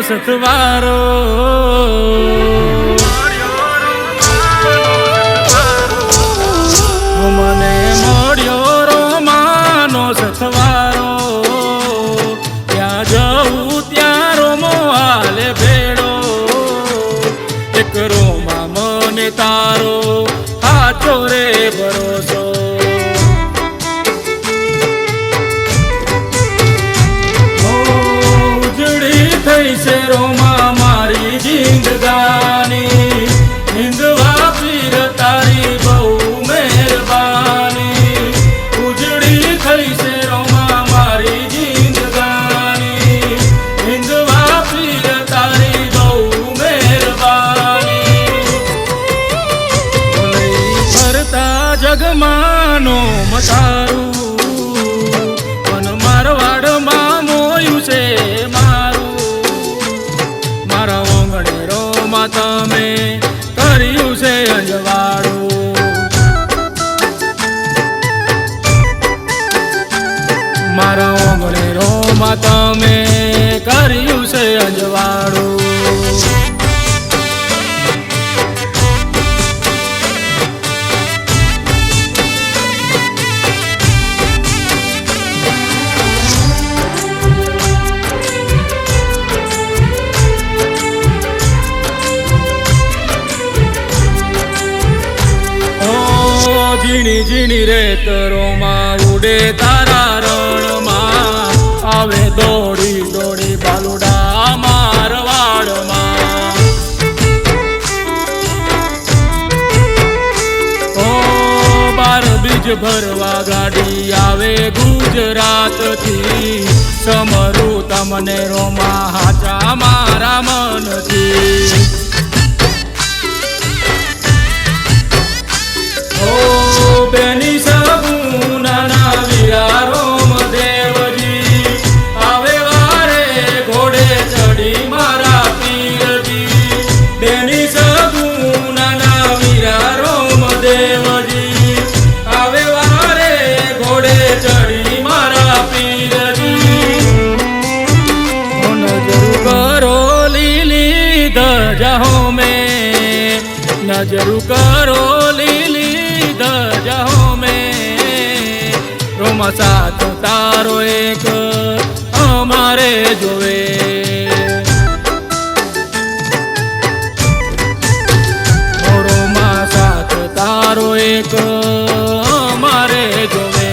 સથવારો મને મળ્યો રોમાનો સથવારો ત્યાં જવું ત્યાં રોમો હાલે ભેડો એક રોમા મને તારો હાચો રે ભરોસો છે રોમા મારી જિંદગાની હિંદવા પીર તારી બહુ મહેરબાની ઉજળી થઈ છે રોમા મારી જિંદગાની હિંદવા પીર તારી બહુ મહેરબાની ફરતા જગમાનો મતારું મન મારવાડમાં મોયું છે તમે કર્યું છે અંજવાળું મારા ઓગણે રોમાં તમે કર્યું છે અંજવાળું ઝીણી ઝીણી રેતરોમાં ઉડે તારા રણમાં આવે દોડી દોડી બાલુડા મારવાડમાં ઓ બાર બીજ ભરવા ગાડી આવે ગુજરાતથી સમરું તમને રોમા હાચા મારા મનથી બેની સગુના વીરા રોમ દેવજી આવે વારે ઘોડે ચડી મારા પીરજી બેની સગુના વીરા રોમ દેવજી આવે વારે ઘોડે ચડી મારા પીરજી નજર કરો લીલી ધજા મેં નજર કરો લીલી દજાઓ મેં રોમા સાથ તારો એક અમારે જોવે રોમા સાથ તારો એક અમારે જોવે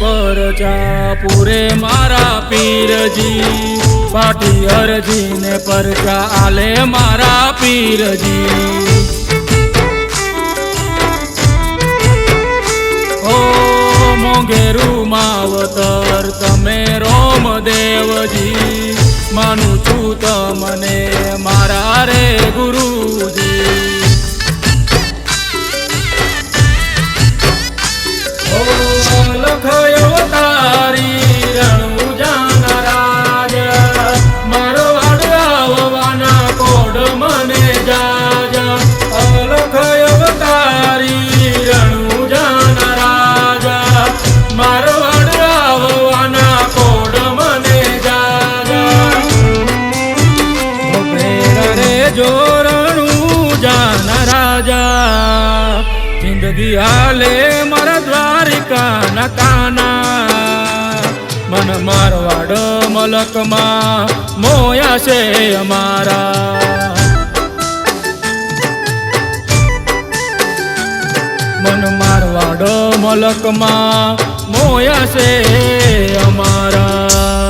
પરચા પૂરે મારા પીરજી પાટી અરજી ને પરચા આલે મારા પીરજી ઓ મોંઘેરું માવતર તમે રોમ દેવજી માનું છું તમને મારા રે ગુરુજી લખયો તારી રણુજાન રાજ મારો વાડવાના કોડ મને જાજ લખયો તારી રણુજાન રાજ મારો વાડવાના કોડ મને જાજ રે જો રણુજાન રાજા જિંદગી હાલે મારા દ્વારિકા ના કાના મન મારવાડ મલકમાં મોયા છે અમારા મન મારવાડ મલકમાં મોયા છે અમારા